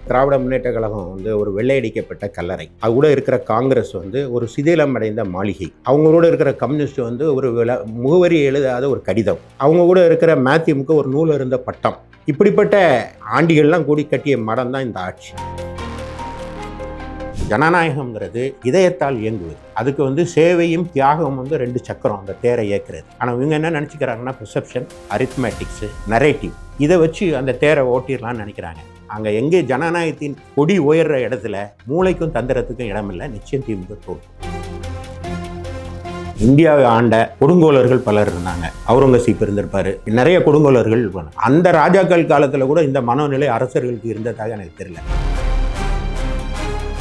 திராவிட முன்னேற்ற கழகம் வந்து ஒரு வெள்ளையடிக்கப்பட்ட கல்லறை. அது கூட இருக்கிற காங்கிரஸ் வந்து ஒரு சிதிலம் அடைந்த மாளிகை. அவங்களோட இருக்கிற கம்யூனிஸ்ட் வந்து ஒரு முகவரி எழுதாத ஒரு கடிதம். அவங்க கூட இருக்கிற மதிமுக ஒரு நூல் இருந்த பட்டம். இப்படிப்பட்ட ஆண்டிகள்லாம் கூடி கட்டிய மடம் தான் இந்த ஆட்சி. ஜனநாயகம்ங்கிறது இதயத்தால் இயங்குவது. அதுக்கு வந்து சேவையும் தியாகமும் வந்து 2 சக்கரம் அந்த தேரை இயக்குறது. ஆனால் இவங்க என்ன நினச்சிக்கிறாங்கன்னா பெர்செப்ஷன், அரித்மேட்டிக்ஸு, நரேட்டிவ் இதை வச்சு அந்த தேரை ஓட்டிடலான்னு நினைக்கிறாங்க. அங்கே எங்கே ஜனநாயகத்தின் கொடி உயர்ற இடத்துல மூளைக்கும் தந்திரத்துக்கும் இடமில்லை. நிச்சயம் திமுக தோற்கும். இந்தியாவை ஆண்ட கொடுங்கோலர்கள் பலர் இருந்தாங்க. அவுரங்கசீப் இருந்திருப்பாரு, நிறைய கொடுங்கோலர்கள். அந்த ராஜாக்கள் காலத்தில் கூட இந்த மனோநிலை அரசர்களுக்கு இருந்ததாக எனக்கு தெரியல.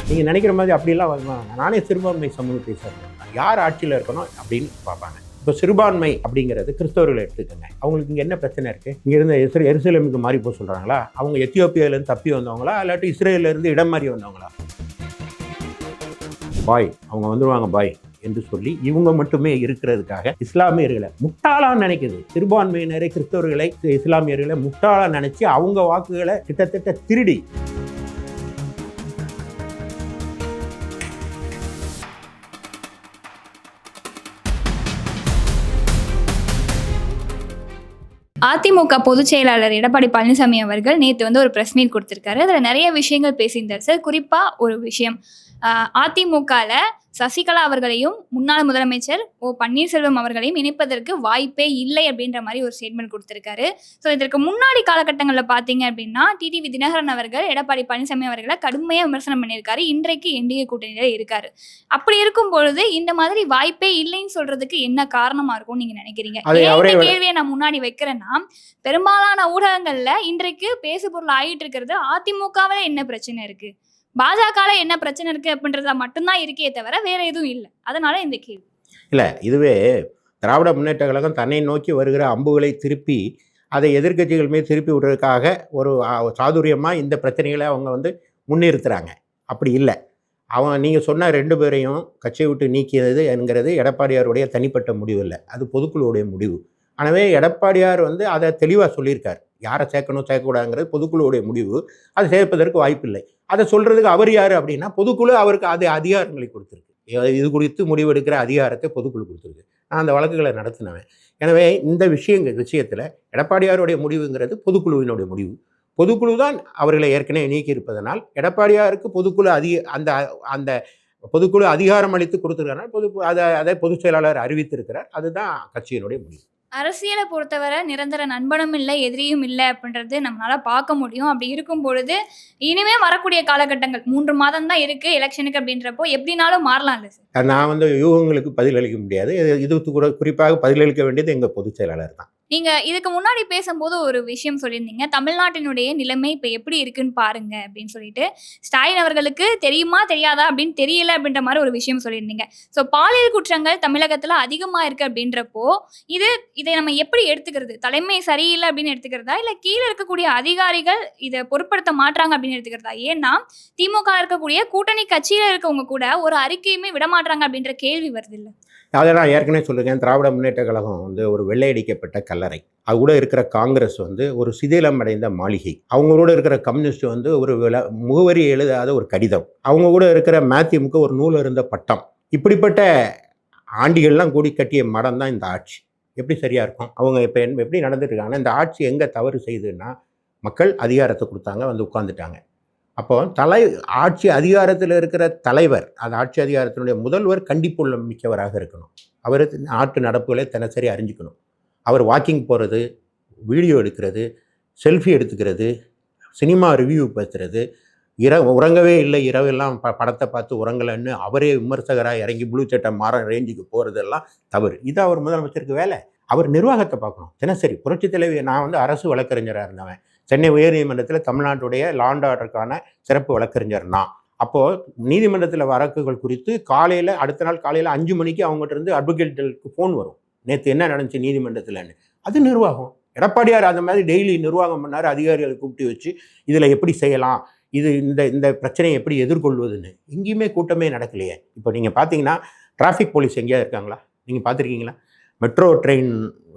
நீங்கள் நினைக்கிற மாதிரி அப்படிலாம் வருவாங்க. நானே சிறுபான்மை சமூகத்தை சேர்ந்தேன். யார் ஆட்சியில் இருக்கணும் அப்படின்னு பார்ப்பாங்க. இப்போ சிறுபான்மை அப்படிங்கிறது கிறிஸ்தவர்களை எடுத்துக்கோங்க. அவங்களுக்கு இங்கே என்ன பிரச்சனை இருக்குது? இங்கேருந்து எருசலேமுக்கு மாறி போக சொல்கிறாங்களா? அவங்க எத்தியோப்பியாவிலேருந்து தப்பி வந்தவங்களா, இல்லாட்டி இஸ்ரேலேருந்து இடம் மாறி வந்தவங்களா? பாய் அவங்க வந்துடுவாங்க பாய் என்று சொல்லி இவங்க மட்டுமே இருக்கிறதுக்காக இஸ்லாமியர்களை முட்டாளாக நினைக்குது. சிறுபான்மையினரை, கிறிஸ்தவர்களை, இஸ்லாமியர்களை முட்டாளாக நினச்சி அவங்க வாக்குகளை கிட்டத்தட்ட திருடி அதிமுக பொதுச் செயலாளர் எடப்பாடி பழனிசாமி அவர்கள் நேற்று வந்து ஒரு ப்ரெஸ் மீட் கொடுத்துருக்காரு. அதில் நிறைய விஷயங்கள் பேசியிருந்தார் சார். குறிப்பாக ஒரு விஷயம், அதிமுகவில் சசிகலா அவர்களையும் முன்னாள் முதலமைச்சர் பன்னீர்செல்வம் அவர்களையும் இணைப்பதற்கு வாய்ப்பே இல்லை அப்படின்ற மாதிரி ஒரு ஸ்டேட்மெண்ட் கொடுத்துருக்காரு. ஸோ இதற்கு முன்னாடி காலகட்டங்களில் பார்த்தீங்க அப்படின்னா டிடிவி தினகரன் அவர்கள் எடப்பாடி பழனிசாமி அவர்களை கடுமையாக விமர்சனம் பண்ணியிருக்காரு. இன்றைக்கு என்டிஏ கூட்டணியில் இருக்காரு. அப்படி இருக்கும் பொழுது இந்த மாதிரி வாய்ப்பே இல்லைன்னு சொல்றதுக்கு என்ன காரணமா இருக்கும்னு நீங்க நினைக்கிறீங்க? இந்த கேள்வியை நான் முன்னாடி வைக்கிறேன்னா, பெரும்பாலான ஊடகங்கள்ல இன்றைக்கு பேசுபொருள் ஆகிட்டு இருக்கிறது அதிமுகவில் என்ன பிரச்சனை இருக்கு, பாஜக என்ன பிரச்சனை இருக்கு அப்படின்றத மட்டும்தான் இருக்கே தவிர வேற எதுவும் இல்லை. அதனால இந்த கேள்வி இல்லை. இதுவே திராவிட முன்னேற்ற கழகம் தன்னை நோக்கி வருகிற அம்புகளை திருப்பி அதை எதிர்க்கட்சிகள் மீது திருப்பி விடுறதுக்காக ஒரு சாதுரியமாக இந்த பிரச்சனைகளை அவங்க வந்து முன்னிறுத்துறாங்க. அப்படி இல்லை. நீங்கள் சொன்ன 2 பேரையும் கட்சியை விட்டு நீக்கியது என்கிறது எடப்பாடியாருடைய தனிப்பட்ட முடிவு இல்லை, அது பொதுக்குழுவுடைய முடிவு. எனவே எடப்பாடியார் வந்து அதை தெளிவாக சொல்லியிருக்கார். யாரை சேர்க்கணும் சேர்க்கக்கூடாதுங்கிறது பொதுக்குழுவுடைய முடிவு. அதை சேர்ப்பதற்கு வாய்ப்பில்லை. அதை சொல்கிறதுக்கு அவர் யார் அப்படின்னா, பொதுக்குழு அவருக்கு அது அதிகாரங்களை கொடுத்துருக்கு. இது குறித்து முடிவெடுக்கிற அதிகாரத்தை பொதுக்குழு கொடுத்துருக்கு. நான் அந்த வழக்குகளை நடத்தினவன். எனவே இந்த விஷயத்தில் எடப்பாடியாருடைய முடிவுங்கிறது பொதுக்குழுவினுடைய முடிவு. பொதுக்குழு தான் அவர்களை ஏற்கனவே நீக்கியிருப்பதனால் எடப்பாடியாருக்கு பொதுக்குழு அந்த பொதுக்குழு அதிகாரம் அளித்து கொடுத்துருக்கனால அதை பொதுச் செயலாளர் அறிவித்திருக்கிறார். அதுதான் கட்சியினுடைய முடிவு. அரசியலை பொறுத்தவரை நிரந்தர நண்பனும் இல்லை, எதிரியும் இல்லை அப்படின்றது நம்மளால பார்க்க முடியும். அப்படி இருக்கும் பொழுது இனிமே வரக்கூடிய காலகட்டங்கள் 3 மாதம் தான் இருக்கு எலெக்ஷனுக்கு அப்படின்றப்போ எப்படினாலும் மாறலாம் இல்லை சார்? நான் வந்து யூகங்களுக்கு பதிலளிக்க முடியாது. இது கூட குறிப்பாக பதிலளிக்க வேண்டியது எங்கள் பொதுச் செயலாளர் தான். நீங்க இதுக்கு முன்னாடி பேசும்போது ஒரு விஷயம் சொல்லியிருந்தீங்க, தமிழ்நாட்டினுடைய நிலைமை இப்போ எப்படி இருக்குன்னு பாருங்க அப்படின்னு சொல்லிட்டு. ஸ்டாலின் அவர்களுக்கு தெரியுமா தெரியாதா அப்படின்னு தெரியல அப்படின்ற மாதிரி ஒரு விஷயம் சொல்லியிருந்தீங்க. ஸோ பாலியல் குற்றங்கள் தமிழகத்தில் அதிகமாக இருக்கு அப்படின்றப்போ இதை நம்ம எப்படி எடுத்துக்கிறது? தலைமை சரியில்லை அப்படின்னு எடுத்துக்கிறதா, இல்லை கீழே இருக்கக்கூடிய அதிகாரிகள் இதை பொருட்படுத்த மாட்டாங்க அப்படின்னு எடுத்துக்கிறதா? ஏன்னா திமுக இருக்கக்கூடிய கூட்டணி கட்சியில் இருக்கவங்க கூட ஒரு அறிக்கையுமே விடமாட்டாங்க அப்படின்ற கேள்வி வருது இல்லை? அதை நான் ஏற்கனவே சொல்லியிருக்கேன். திராவிட முன்னேற்ற கழகம் வந்து ஒரு வெள்ளையடிக்கப்பட்ட கல்லறை. அது கூட இருக்கிற காங்கிரஸ் வந்து ஒரு சிதிலம் அடைந்த மாளிகை. அவங்களோட இருக்கிற கம்யூனிஸ்ட் வந்து ஒரு முகவரி எழுதாத ஒரு கடிதம். அவங்க கூட இருக்கிற மதிமுக ஒரு நூல் இருந்த பட்டம். இப்படிப்பட்ட ஆண்டிகள்லாம் கூடி கட்டிய மடம் தான் இந்த ஆட்சி. எப்படி சரியாக இருக்கும்? அவங்க இப்போ எப்படி நடந்துட்டுருக்காங்கன்னா, இந்த ஆட்சி எங்கே தவறு செய்யுதுன்னா, மக்கள் அதிகாரத்தை கொடுத்தாங்க, வந்து உட்காந்துட்டாங்க. அப்போ ஆட்சி அதிகாரத்தில் இருக்கிற தலைவர், அந்த ஆட்சி அதிகாரத்தினுடைய முதல்வர் கண்டிப்புள்ள மிக்கவராக இருக்கணும். அவர் நாட்டு நடப்புகளை தினசரி அறிஞ்சிக்கணும். அவர் வாக்கிங் போகிறது, வீடியோ எடுக்கிறது, செல்ஃபி எடுத்துக்கிறது, சினிமா ரிவ்யூ பேசுகிறது, உறங்கவே இல்லை இரவெல்லாம் படத்தை பார்த்து உறங்கலைன்னு அவரே விமர்சகராக இறங்கி ப்ளூ சட்டை மாற ரேஞ்சுக்கு போகிறதெல்லாம் தவறு. இது அவர் முதலமைச்சருக்கு வேலை. அவர் நிர்வாகத்தை பார்க்கணும் தினசரி. புரட்சித் தலைவி, நான் வந்து அரசு வழக்கறிஞராக இருந்தவன். சென்னை உயர்நீதிமன்றத்தில் தமிழ்நாட்டுடைய லா அண்ட் ஆர்டருக்கான சிறப்பு வழக்கறிஞர் நான். அப்போது நீதிமன்றத்தில் வழக்குகள் குறித்து அடுத்த நாள் காலையில் 5 மணிக்கு அவங்ககிட்ட இருந்து அட்வொகேட்டுக்கு ஃபோன் வரும். நேற்று என்ன நடந்துச்சு நீதிமன்றத்தில்னு. அது நிர்வாகம். எடப்பாடியார் அந்த மாதிரி டெய்லி நிர்வாகம் பண்ணார். அதிகாரிகளை கூப்பிட்டு வச்சு இதில் எப்படி செய்யலாம், இந்த பிரச்சனையை எப்படி எதிர்கொள்வதுன்னு. எங்கேயுமே கூட்டமே நடக்கலையே. இப்போ நீங்கள் பார்த்தீங்கன்னா டிராஃபிக் போலீஸ் எங்கேயா இருக்காங்களா? நீங்கள் பார்த்துருக்கீங்களா? மெட்ரோ ட்ரெயின்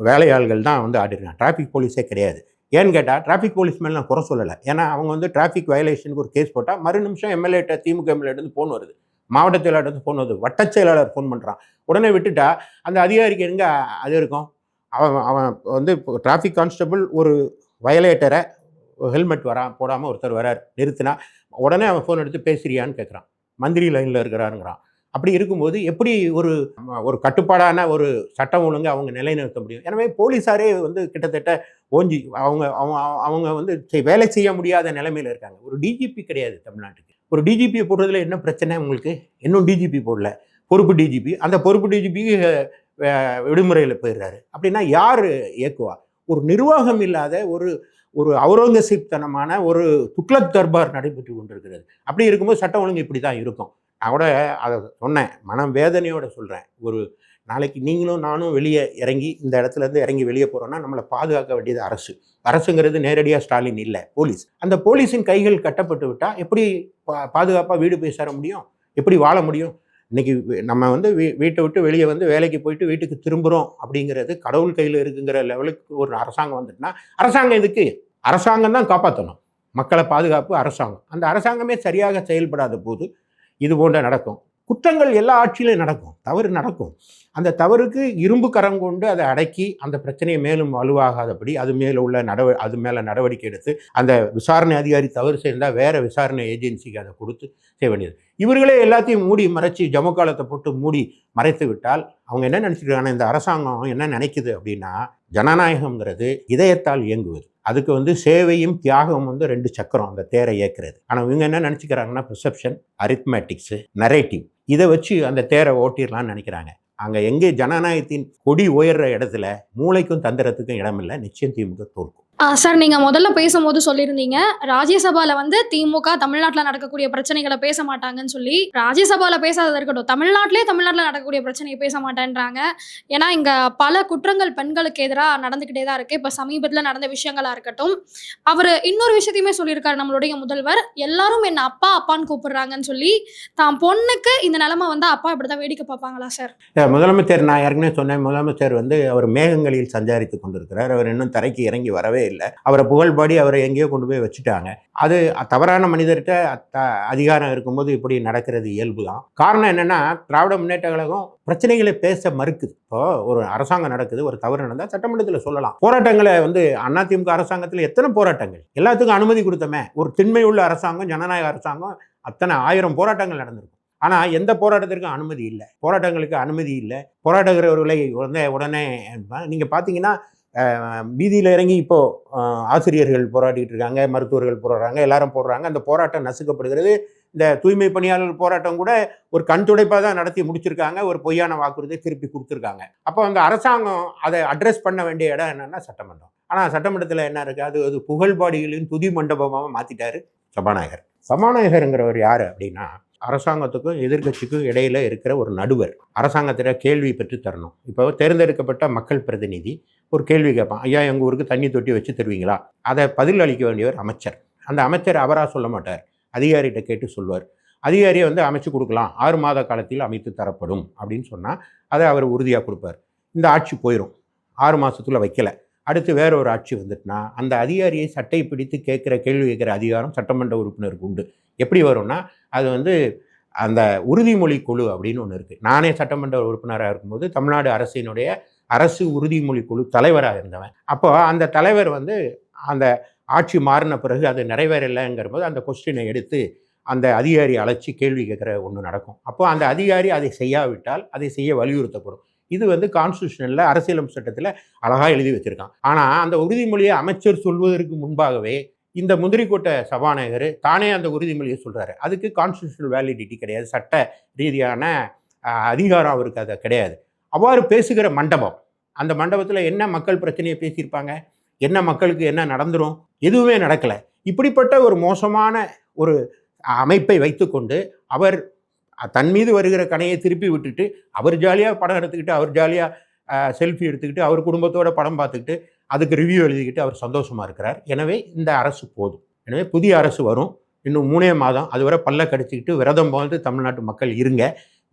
வேலையாள்கள் தான் வந்து ஆடிருக்காங்க. டிராஃபிக் போலீஸே கிடையாது. ஏன்னு கேட்டால் டிராஃபிக் போலீஸ் மேலே நான் குறை சொல்லலை. ஏன்னா அவங்க வந்து டிராஃபிக் வயலேஷனுக்கு ஒரு கேஸ் போட்டால் மறு நிமிஷம் எம்எல்ஏட்ட திமுக எம்எல்ஏட்டு ஃபோன் வருது, மாவட்ட செயலாளர்கிட்ட ஃபோன் வருது, வட்டச் செயலாளர் ஃபோன் பண்ணுறான். உடனே விட்டுட்டா அந்த அதிகாரிக்கு எங்கே அது இருக்கும்? அவன் அவன் வந்து டிராஃபிக் கான்ஸ்டபிள் ஒரு வயலேட்டரை ஹெல்மெட் போடாமல் ஒருத்தர் வரார், நிறுத்தினா உடனே அவன் ஃபோன் எடுத்து பேசுறியான்னு கேட்குறான், மந்திரி லைனில் இருக்கிறாருங்கிறான். அப்படி இருக்கும்போது எப்படி ஒரு கட்டுப்பாடான ஒரு சட்டம் ஒழுங்கு அவங்க நிலைநிறுத்த முடியும்? எனவே போலீஸாரே வந்து கிட்டத்தட்ட ஓஞ்சி அவங்க அவங்க அவங்க வந்து வேலை செய்ய முடியாத நிலைமையில் இருக்காங்க. ஒரு டிஜிபி கிடையாது தமிழ்நாட்டுக்கு. ஒரு டிஜிபியை போடுறதுல என்ன பிரச்சனை உங்களுக்கு? இன்னும் டிஜிபி போடல, பொறுப்பு டிஜிபி. அந்த பொறுப்பு டிஜிபி விடுமுறையில் போயிடுறாரு. அப்படின்னா யார் இயக்குவா? ஒரு நிர்வாகம் இல்லாத ஒரு அவுரங்கசீப்தனமான ஒரு துக்ளக் தர்பார் நடைபெற்று கொண்டிருக்கிறது. அப்படி இருக்கும்போது சட்டம் ஒழுங்கு இப்படி தான் இருக்கும். நான் கூட அதை சொன்னேன், மனம் வேதனையோடு சொல்கிறேன். ஒரு நாளைக்கு நீங்களும் நானும் வெளியே இறங்கி இந்த இடத்துலேருந்து இறங்கி வெளியே போகிறோன்னா நம்மளை பாதுகாக்க வேண்டியது அரசுங்கிறது நேரடியாக ஸ்டாலின் இல்லை, போலீஸ். அந்த போலீஸின் கைகள் கட்டப்பட்டு விட்டால் எப்படி பாதுகாப்பாக வீடு போய் சேர முடியும்? எப்படி வாழ முடியும்? இன்றைக்கி நம்ம வந்து வீட்டை விட்டு வெளியே வந்து வேலைக்கு போயிட்டு வீட்டுக்கு திரும்புகிறோம் அப்படிங்கிறது கடவுள் கையில் இருக்குங்கிற லெவலுக்கு ஒரு அரசாங்கம் வந்துட்டுனா, அரசாங்கம் இதுக்கு அரசாங்கம் தான் காப்பாற்றணும். மக்களை பாதுகாப்பு அரசாங்கம். அந்த அரசாங்கமே சரியாக செயல்படாத போது இது போன்ற நடக்கும். குற்றங்கள் எல்லா ஆட்சியிலையும் நடக்கும், தவறு நடக்கும். அந்த தவறுக்கு இரும்பு கரம் கொண்டு அதை அடக்கி அந்த பிரச்சனையை மேலும் வலுவாகாதபடி அது மேலே நடவடிக்கை எடுத்து அந்த விசாரணை அதிகாரி தவறு செய்தால் வேறு விசாரணை ஏஜென்சிக்கு அதை கொடுத்து செய்ய வேண்டியது. இவர்களே எல்லாத்தையும் மூடி மறைச்சி ஜமுக்காலத்தை போட்டு மூடி மறைத்து விட்டால் அவங்க என்ன நினச்சிக்கிறாங்க? இந்த அரசாங்கம் என்ன நினைக்குது அப்படின்னா, ஜனநாயகம்ங்கிறது இதயத்தால் இயங்குவது. அதுக்கு வந்து சேவையும் தியாகமும் வந்து 2 சக்கரம் அந்த தேரை இயக்குறது. ஆனால் இவங்க என்ன நினச்சிக்கிறாங்கன்னா, பெர்செப்ஷன், அரித்மேட்டிக்ஸு, நரேட்டிவ், இதை வச்சு அந்த தேரை ஓட்டிடலான்னு நினைக்கிறாங்க. அங்கே எங்கே ஜனநாயகத்தின் கொடி உயர்ற இடத்துல மூளைக்கும் தந்திரத்துக்கும் இடமில்லை. நிச்சயம் திமுக தோற்கும். சார், நீங்கள் முதல்ல பேசும்போது சொல்லியிருந்தீங்க, ராஜ்யசபாவில் வந்து திமுக தமிழ்நாட்டில் நடக்கக்கூடிய பிரச்சனைகளை பேச மாட்டாங்கன்னு சொல்லி. ராஜ்யசபாவில் பேசாதது இருக்கட்டும், தமிழ்நாட்டில் நடக்கக்கூடிய பிரச்சனையை பேச மாட்டேன்றாங்க. ஏன்னா இங்கே பல குற்றங்கள் பெண்களுக்கு எதிராக நடந்துக்கிட்டே தான் இருக்குது. இப்போ சமீபத்தில் நடந்த விஷயங்களாக இருக்கட்டும். அவர் இன்னொரு விஷயத்தையுமே சொல்லியிருக்காரு, நம்மளுடைய முதல்வர், எல்லாரும் என்னை அப்பா அப்பான்னு கூப்பிடுறாங்கன்னு சொல்லி. தான் பொண்ணுக்கு இந்த நிலைமை வந்து அப்பா இப்படி தான் வேடிக்கை பார்ப்பாங்களா சார்? முதலமைச்சர், நான் ஏற்கனவே சொன்னேன், முதலமைச்சர் வந்து அவர் மேகங்களில் சஞ்சாரித்து கொண்டிருக்கிறார். அவர் இன்னும் தரைக்கு இறங்கி வரவே இல்லை. அவரை புகழ்பாடி அவரை எங்கேயோ கொண்டு போய் வச்சுட்டாங்க. அது தவறான மனிதர்கிட்ட அதிகாரம் இருக்கும்போது இப்படி நடக்கிறது இயல்பு தான். காரணம் என்னன்னா, திராவிட முன்னேற்ற கழகம் பிரச்சனைகளை பேச மறுக்குது. இப்போ ஒரு அரசாங்கம் நடக்குது, ஒரு தவறு நடந்தால் சட்டமன்றத்தில் சொல்லலாம். போராட்டங்களை வந்து அதிமுக அரசாங்கத்தில் எத்தனை போராட்டங்கள், எல்லாத்துக்கும் அனுமதி கொடுத்தமே. ஒரு திண்மை உள்ள அரசாங்கம், ஜனநாயக அரசாங்கம், அத்தனை 1000 போராட்டங்கள் நடந்திருக்கும். ஆனால் எந்த போராட்டத்திற்கும் அனுமதி இல்லை, போராட்டங்களுக்கு அனுமதி இல்லை. போராட்டக்கிறவர்களை உடனே நீங்கள் பார்த்தீங்கன்னா வீதியில் இறங்கி இப்போது ஆசிரியர்கள் போராடிட்டு இருக்காங்க, மருத்துவர்கள் போராடுறாங்க, எல்லாரும் போடுறாங்க. அந்த போராட்டம் நசுக்கப்படுகிறது. இந்த தூய்மை பணியாளர்கள் போராட்டம் கூட ஒரு கண் துடைப்பாக தான் நடத்தி முடிச்சிருக்காங்க, ஒரு பொய்யான வாக்குறுதியை திருப்பி கொடுத்துருக்காங்க. அப்போ அந்த அரசாங்கம் அதை அட்ரஸ் பண்ண வேண்டிய இடம் என்னென்னா சட்டமன்றம். ஆனால் சட்டமன்றத்தில் என்ன இருக்குது? அது புகழ்பாடிகளின் துதி மண்டபமாக மாற்றிட்டாரு சபாநாயகர். சபாநாயகருங்கிறவர் யார் அப்படின்னா, அரசாங்கத்துக்கும் எதிர்கட்சிக்கும் இடையில இருக்கிற ஒரு நடுவர். அரசாங்கத்தில் கேள்வி பெற்று தரணும். இப்போ தேர்ந்தெடுக்கப்பட்ட மக்கள் பிரதிநிதி ஒரு கேள்வி கேட்பான், ஐயா எங்கள் ஊருக்கு தண்ணி தொட்டி வச்சு தருவீங்களா? அதை பதில் அளிக்க வேண்டியவர் அமைச்சர். அந்த அமைச்சர் அவராக சொல்ல மாட்டார், அதிகாரிகிட்ட கேட்டு சொல்வார். அதிகாரியை வந்து அமைச்சு கொடுக்கலாம், 6 மாத காலத்தில் அமைத்து தரப்படும் அப்படின்னு சொன்னால் அதை அவர் உறுதியாக கொடுப்பார். இந்த ஆட்சி போயிடும், 6 மாதத்தில் வைக்கலை, அடுத்து வேற ஒரு ஆட்சி வந்துட்டுனா அந்த அதிகாரியை சட்டை பிடித்து கேள்வி கேட்குற அதிகாரம் சட்டமன்ற உறுப்பினருக்கு உண்டு. எப்படி வரும்னா, அது வந்து அந்த உறுதிமொழி குழு அப்படின்னு ஒன்று இருக்குது. நானே சட்டமன்ற உறுப்பினராக இருக்கும்போது தமிழ்நாடு அரசு உறுதிமொழி குழு தலைவராக இருந்தவன். அப்போ அந்த தலைவர் வந்து அந்த ஆட்சி மாறின பிறகு அது நிறைவேறலைங்கிற போது அந்த கொஸ்டினை எடுத்து அந்த அதிகாரி அழைச்சி கேள்வி கேட்குற ஒன்று நடக்கும். அப்போ அந்த அதிகாரி அதை செய்யாவிட்டால் அதை செய்ய வலியுறுத்தப்படும். இது வந்து கான்ஸ்டியூஷனில், அரசியலமைப்பு சட்டத்தில் அழகாக எழுதி வச்சுருக்கான். ஆனால் அந்த உறுதிமொழியை அமைச்சர் சொல்வதற்கு முன்பாகவே இந்த முந்திரிக்கோட்டை சபாநாயகர் தானே அந்த உறுதிமொழியை சொல்கிறாரு. அதுக்கு கான்ஸ்டியூஷனல் வேலிடிட்டி கிடையாது, சட்ட ரீதியான அதிகாரம் அவருக்கு அது கிடையாது. அவ்வாறு பேசுகிற மண்டபம், அந்த மண்டபத்தில் என்ன மக்கள் பிரச்சனையை பேசியிருப்பாங்க, என்ன மக்களுக்கு என்ன நடந்துரும், எதுவுமே நடக்கலை. இப்படிப்பட்ட ஒரு மோசமான ஒரு அமைப்பை வைத்துக்கொண்டு அவர் தன் மீது வருகிற கணையை திருப்பி விட்டுட்டு அவர் ஜாலியாக படம் எடுத்துக்கிட்டு, அவர் ஜாலியாக செல்ஃபி எடுத்துக்கிட்டு, அவர் குடும்பத்தோட படம் பார்த்துக்கிட்டு, அதுக்கு ரிவ்யூ எழுதிக்கிட்டு அவர் சந்தோஷமாக இருக்கிறார். எனவே இந்த அரசு போதும். எனவே புதிய அரசு வரும், இன்னும் 3 மாதம், அதுவரை பல்ல கடிச்சிக்கிட்டு விரதம் போது தமிழ்நாட்டு மக்கள் இருங்க.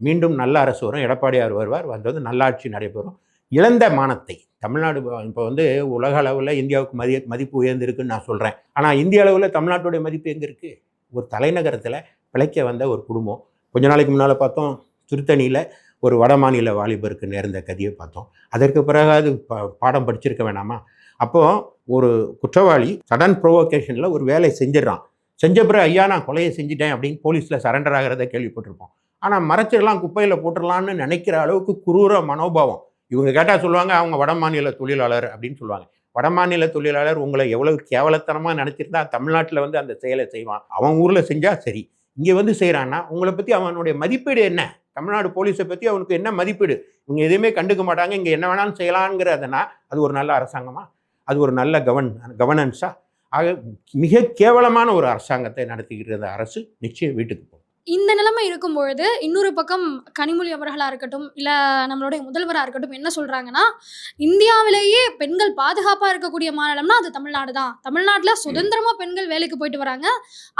மீண்டும் நல்ல அரசு வரும், எடப்பாடியார் வருவார், வந்தது நல்லாட்சி நடைபெறும். இழந்த மானத்தை தமிழ்நாடு இப்போ வந்து உலக அளவில் இந்தியாவுக்கு மதிப்பு உயர்ந்திருக்குன்னு நான் சொல்கிறேன். ஆனால் இந்திய அளவில் தமிழ்நாட்டுடைய மதிப்பு எங்கே இருக்குது? ஒரு தலைநகரத்தில் பிழைக்க வந்த ஒரு குடும்பம். கொஞ்ச நாளைக்கு முன்னால் பார்த்தோம், திருத்தணியில் ஒரு வட மாநில வாலிபருக்கு நேர்ந்த கதியை பார்த்தோம். அதற்கு பிறகு அது பாடம் படிச்சிருக்க வேணாமா? அப்போது ஒரு குற்றவாளி சடன் ப்ரொவோகேஷனில் ஒரு வேலை செஞ்சிடறான். செஞ்ச பிறகு ஐயா நான் கொலையை செஞ்சுட்டேன் அப்படின்னு போலீஸில் சரண்டர் ஆகிறத கேள்விப்பட்டிருப்போம். ஆனால் மறைச்சிடலாம், குப்பையில் போட்டுடலான்னு நினைக்கிற அளவுக்கு குரூர மனோபாவம். இவங்க கேட்டால் சொல்லுவாங்க அவங்க வட மாநில தொழிலாளர் அப்படின்னு சொல்லுவாங்க. வட மாநில தொழிலாளர் உங்களை எவ்வளவு கேவலத்தனமாக நினச்சிருந்தா தமிழ்நாட்டில் வந்து அந்த செயலை செய்வான். அவன் ஊரில் செஞ்சால் சரி, இங்கே வந்து செய்கிறான்னா உங்களை பற்றி அவனுடைய மதிப்பீடு என்ன? தமிழ்நாடு போலீஸை பற்றி அவனுக்கு என்ன மதிப்பீடு? இவங்க எதுவுமே கண்டுக்க மாட்டாங்க, இங்கே என்ன வேணாலும் செய்யலாங்கிறதுனா அது ஒரு நல்ல அரசாங்கமா? அது ஒரு நல்ல கவர்னன்ஸா? ஆக மிக கேவலமான ஒரு அரசாங்கத்தை நடத்திக்கிற அரசு நிச்சயம் வீட்டுக்கு போகும். இந்த நிலைமை இருக்கும் பொழுது இன்னொரு பக்கம் கனிமொழி அவர்களாக இருக்கட்டும் இல்லை நம்மளுடைய முதல்வராக இருக்கட்டும் என்ன சொல்கிறாங்கன்னா, இந்தியாவிலேயே பெண்கள் பாதுகாப்பாக இருக்கக்கூடிய மாநிலம்னா அது தமிழ்நாடு தான். தமிழ்நாட்டில் சுதந்திரமாக பெண்கள் வேலைக்கு போயிட்டு வராங்க,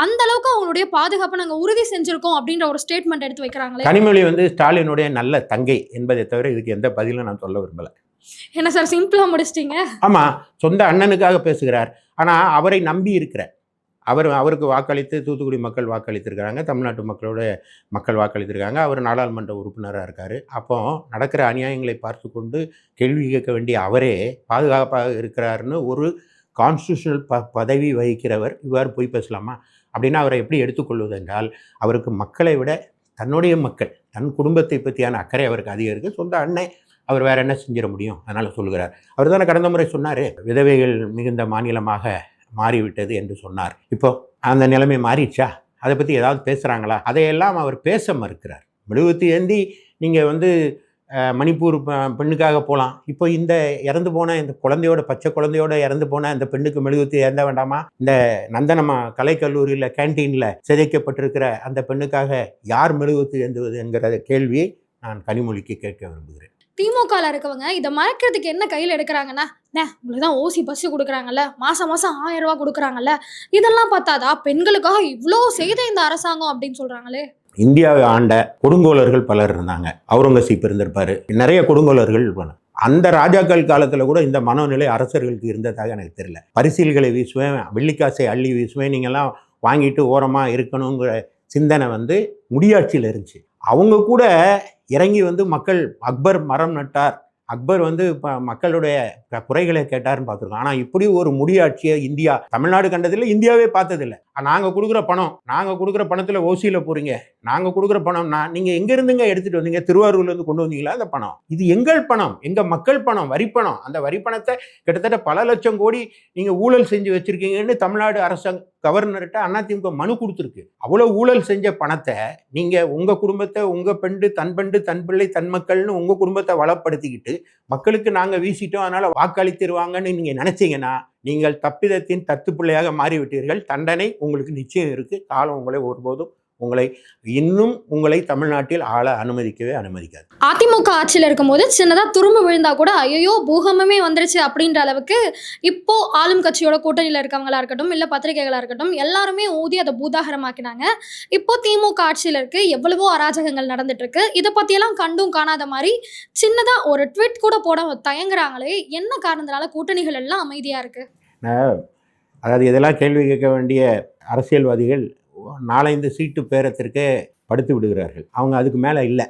அந்த அளவுக்கு அவங்களுடைய பாதுகாப்பை நாங்கள் உறுதி செஞ்சுருக்கோம் அப்படின்ற ஒரு ஸ்டேட்மெண்ட் எடுத்து வைக்கிறாங்களே. கனிமொழி வந்து ஸ்டாலினுடைய நல்ல தங்கை என்பதை தவிர இதுக்கு எந்த பதிலும் நான் சொல்ல விரும்பலை. என்ன சார் சிம்பிளாக முடிச்சிட்டிங்க? ஆமாம், சொந்த அண்ணனுக்காக பேசுகிறார். ஆனால் அவரை நம்பி இருக்கிற அவருக்கு வாக்களித்து தூத்துக்குடி மக்கள் வாக்களித்திருக்கிறாங்க, தமிழ்நாட்டு மக்கள் வாக்களித்திருக்காங்க. அவர் நாடாளுமன்ற உறுப்பினராக இருக்கார். அப்போ நடக்கிற அநியாயங்களை பார்த்து கொண்டு கேள்வி கேட்க வேண்டிய அவரே பாதுகாப்பாக இருக்கிறாருன்னு ஒரு கான்ஸ்டியூஷனல் பதவி வகிக்கிறவர் இவ்வாறு போய் பேசலாமா? அப்படின்னா அவரை எப்படி எடுத்துக்கொள்வது என்றால், அவருக்கு மக்களை விட தன்னுடைய மக்கள், தன் குடும்பத்தை பற்றியான அக்கறை அவருக்கு அதிகம் இருக்குது. சொந்த அண்ணன், அவர் வேறு என்ன செஞ்சிட முடியும்? அதனால் சொல்லுகிறார். அவர் தானே கடந்த முறை சொன்னார், விதவைகள் மிகுந்த மாநிலமாக மாறிவிட்டது என்று சொன்னார். இப்போ அந்த நிலைமை மாறிடுச்சா? அதை பற்றி ஏதாவது பேசுகிறாங்களா? அதையெல்லாம் அவர் பேச மறுக்கிறார். மெழுகுவர்த்தி ஏந்தி நீங்கள் வந்து மணிப்பூர் பெண்ணுக்காக போகலாம். இப்போ இந்த இறந்து போன இந்த பச்சை குழந்தையோட இறந்து போன அந்த பெண்ணுக்கு மெழுகுவர்த்தி ஏந்த வேண்டாமா? இந்த நந்தனமா கலைக்கல்லூரியில் கேன்டீனில் சிதைக்கப்பட்டிருக்கிற அந்த பெண்ணுக்காக யார் மெழுகுவர்த்தி ஏந்துவது என்கிற கேள்வியை நான் கனிமொழிக்கு கேட்க விரும்புகிறேன். திமுகவில் இருக்கவங்க இதை மறைக்கிறதுக்கு என்ன கையில் எடுக்கிறாங்கன்னா, உங்களுக்கு தான் ஓசி பஸ் கொடுக்குறாங்கல்ல, மாதம் 1000 ரூபா கொடுக்குறாங்கல்ல, இதெல்லாம் பார்த்தாதா பெண்களுக்காக இவ்வளோ செய்த இந்த அரசாங்கம் அப்படின்னு சொல்கிறாங்களே. இந்தியாவை ஆண்ட கொடுங்கோலர்கள் பலர் இருந்தாங்க. அவுரங்கசீப் இருந்திருப்பார், நிறைய கொடுங்கோலர்கள். அந்த ராஜாக்கள் காலத்தில் கூட இந்த மனோநிலை அரசர்களுக்கு இருந்ததாக எனக்கு தெரியல. பரிசீல்களை வீசுவேன், வெள்ளிக்காசை அள்ளி வீசுவேன், நீங்கள்லாம் வாங்கிட்டு ஓரமாக இருக்கணுங்கிற சிந்தனை வந்து முடியாட்சியில் இருந்துச்சு. அவங்க கூட இறங்கி வந்து அக்பர் மரம் நட்டார், அக்பர் வந்து மக்களுடைய குறைகளை கேட்டார்னு பார்த்துருக்கோம். ஆனால் இப்படி ஒரு முடியாட்சியை இந்தியா, தமிழ்நாடு கண்டதில்லை, இந்தியாவே பார்த்ததில்லை. நாங்கள் கொடுக்குற பணத்தில் ஓசியில் போகிறீங்க, நாங்கள் கொடுக்குற பணம் நீங்கள் எங்கேருந்துங்க எடுத்துகிட்டு வந்தீங்க? திருவாரூர்லேருந்து கொண்டு வந்தீங்களா? அந்த பணம் இது எங்கள் பணம், எங்கள் மக்கள் பணம், வரிப்பணம். அந்த வரிப்பணத்தை கிட்டத்தட்ட பல லட்சம் கோடி நீங்கள் ஊழல் செஞ்சு வச்சுருக்கீங்கன்னு தமிழ்நாடு அரசாங்கம் கவர்னர்கிட்ட அதிமுக மனு கொடுத்துருக்கு. அவ்வளோ ஊழல் செஞ்ச பணத்தை நீங்கள் உங்கள் குடும்பத்தை, உங்கள் தன் பிள்ளை, தன் மக்கள்னு உங்கள் குடும்பத்தை வளப்படுத்திக்கிட்டு மக்களுக்கு நாங்கள் வீசிட்டோம் அதனால் வாக்களித்திருவாங்கன்னு நீங்கள் நினச்சிங்கன்னா நீங்கள் தப்பிதத்தின் தத்துப்பிள்ளையாக மாறிவிட்டீர்கள். தண்டனை உங்களுக்கு நிச்சயம் இருக்குது. காலம் உங்களை தமிழ்நாட்டில் ஆள அனுமதிக்காது. அதிமுக ஆட்சியில் இருக்கும்போது சின்னதாக துரும்பு விழுந்தா கூட ஐயோ பூகம்பமே வந்துருச்சு அப்படின்ற அளவுக்கு இப்போ ஆளும் கட்சியோட கூட்டணியில் இருக்கவங்களா இருக்கட்டும் இல்லை பத்திரிகைகளாக இருக்கட்டும் எல்லாருமே ஊதி அதை பூதாகரமாக்கினாங்க. இப்போ திமுக ஆட்சியில் இருக்கு, எவ்வளவோ அராஜகங்கள் நடந்துட்டு இருக்கு. இதை பற்றியெல்லாம் கண்டும் காணாத மாதிரி சின்னதாக ஒரு ட்வீட் கூட போட தயங்குறாங்களே, என்ன காரணத்தினால கூட்டணிகள் எல்லாம் அமைதியாக இருக்கு? அதாவது இதெல்லாம் கேள்வி கேட்க வேண்டிய அரசியல்வாதிகள் 4-5 சீட்டு பேரத்திற்கே படுத்து விடுகிறார்கள். அவங்க அதுக்கு மேலே இல்லை.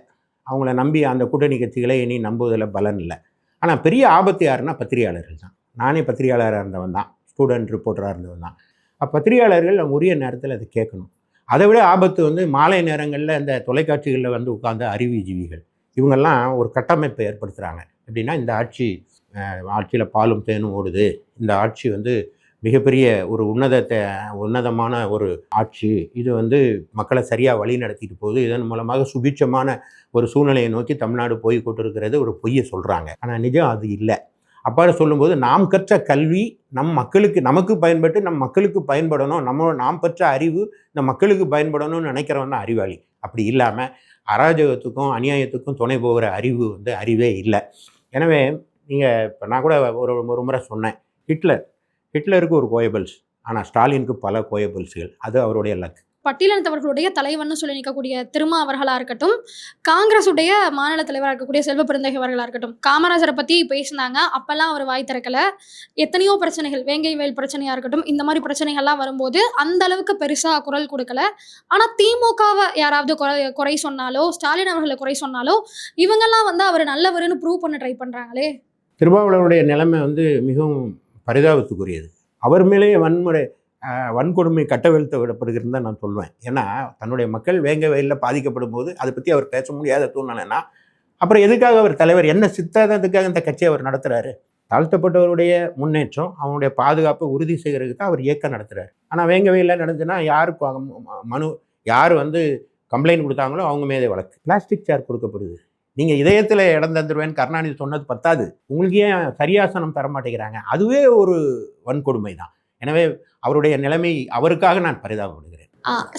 அவங்கள நம்பி அந்த கூட்டணி கட்சிகளை இனி நம்புவதில் பலன் இல்லை. ஆனால் பெரிய ஆபத்து யாருன்னா பத்திரிகையாளர்கள் தான். நானே பத்திரிகையாளராக இருந்தவன் தான், ஸ்டூடெண்ட் ரிப்போர்ட்டராக இருந்தவன் தான். பத்திரிகையாளர்கள் உரிய நேரத்தில் அதை கேட்கணும். அதை விட ஆபத்து வந்து மாலை நேரங்களில் இந்த தொலைக்காட்சிகளில் வந்து உட்கார்ந்த அறிவுஜீவிகள், இவங்கெல்லாம் ஒரு கட்டமைப்பை ஏற்படுத்துகிறாங்க. எப்படின்னா, இந்த ஆட்சியில் பாலும் தேனும் ஓடுது, இந்த ஆட்சி வந்து மிகப்பெரிய ஒரு உன்னதமான ஒரு ஆட்சி, இது வந்து மக்களை சரியாக வழி நடத்திட்டு போகுது, இதன் மூலமாக சுபிட்சமான ஒரு சூழ்நிலையை நோக்கி தமிழ்நாடு போய் கொண்டிருக்கிறது ஒரு பொய்யை சொல்கிறாங்க. ஆனால் நிஜம் அது இல்லை. அப்பாறு சொல்லும்போது நாம் கற்ற கல்வி நமக்கு பயன்பட்டு மக்களுக்கு பயன்படணும், நாம் பெற்ற அறிவு இந்த மக்களுக்கு பயன்படணும்னு நினைக்கிறவன் தான் அறிவாளி. அப்படி இல்லாமல் அராஜகத்துக்கும் அநியாயத்துக்கும் துணை போகிற அறிவு வந்து அறிவே இல்லை. எனவே நீங்கள் இப்போ நான் கூட ஒரு முறை சொன்னேன், ஹிட்லருக்கு ஒரு கோயபல்ஸ், ஆனால் ஸ்டாலினுக்கு பல கோயபல்ஸ்கள். அது அவருடைய லக். பட்டியலினத்தவர்களுடைய தலைவன்னு சொல்லி நிற்கக்கூடிய திருமா அவர்களா இருக்கட்டும், காங்கிரஸுடைய மாநில தலைவராக இருக்கக்கூடிய செல்வ பெருந்தகை அவர்களா இருக்கட்டும், காமராஜரை பத்தி பேசினாங்க. அப்பெல்லாம் அவர் வாய் திறக்கல. எத்தனையோ பிரச்சனைகள், வேங்கை வேல் பிரச்சனையா இருக்கட்டும், இந்த மாதிரி பிரச்சனைகள்லாம் வரும்போது அந்த அளவுக்கு பெருசா குரல் கொடுக்கல. ஆனா திமுகவை யாராவது குறை சொன்னாலோ, ஸ்டாலின் அவர்களை குறை சொன்னாலோ, இவங்கெல்லாம் வந்து அவர் நல்லவருன்னு ப்ரூவ் பண்ண ட்ரை பண்றாங்களே. திருமாவளவனுடைய நிலைமை வந்து மிகவும் பரிதாபத்துக்குரியது. அவர் மேலேயே வன்கொடுமை கட்டவிழ்த்து விடப்படுகிறதுன்னு தான் நான் சொல்வேன். ஏன்னா தன்னுடைய மக்கள் வேங்க வயலில் பாதிக்கப்படும் போது அதை பற்றி அவர் பேச முடியாத சூழ்நிலைன்னா அப்புறம் எதுக்காக அவர் தலைவர் என்ன சித்தாந்தத்துக்காக இந்த கட்சியை அவர் நடத்துகிறாரு? தாழ்த்தப்பட்டவருடைய முன்னேற்றம், அவனுடைய பாதுகாப்பை உறுதி செய்கிறதுக்கு தான் அவர் இயக்கம் நடத்துகிறார். ஆனால் வேங்க வயலில் நடந்துச்சுன்னா யார் வந்து கம்ப்ளைண்ட் கொடுத்தாங்களோ அவங்க மீதே வழக்கு. பிளாஸ்டிக் சேர் கொடுக்கப்படுது. நீங்கள் இதயத்தில் இடம் தந்துடுவேன்னு கருணாநிதி சொன்னது பத்தாது, உங்களுக்கு ஏன் சரியாசனம் தர மாட்டேங்கிறாங்க? அதுவே ஒரு வன்கொடுமை தான். எனவே அவருடைய நிலைமை அவருக்காக நான் பரிதாபப்படுகிறேன்.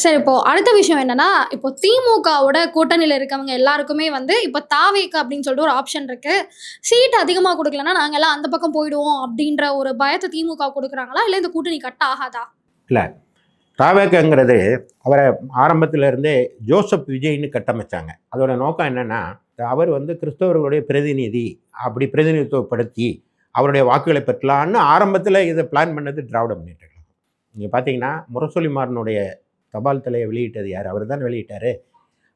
சரி, இப்போ அடுத்த விஷயம் என்னன்னா, இப்போ திமுகவோட கூட்டணியில் இருக்கவங்க எல்லாருக்குமே வந்து இப்போ தாவேக அப்படின்னு சொல்லிட்டு ஒரு ஆப்ஷன் இருக்கு. சீட் அதிகமாக கொடுக்கலன்னா நாங்கள் எல்லாம் அந்த பக்கம் போயிடுவோம் அப்படின்ற ஒரு பயத்தை திமுக கொடுக்குறாங்களா, இல்லை இந்த கூட்டணி கட் ஆகாதா? இல்லை, தாவேகங்கிறது அவரை ஆரம்பத்தில் இருந்தே ஜோசப் விஜய்னு கட்டமைச்சாங்க. அதோட நோக்கம் என்னென்னா, அவர் வந்து கிறிஸ்தவர்களுடைய பிரதிநிதி, அப்படி பிரதிநிதித்துவப்படுத்தி அவருடைய வாக்குகளை பெற்றலான்னு ஆரம்பத்தில் இதை பிளான் பண்ணது திராவிட முன்னேற்ற கழகம். நீங்கள் பார்த்தீங்கன்னா முரசொலிமாறனுடைய தபால் தலையை வெளியிட்டது யார்? அவர் தான் வெளியிட்டார்.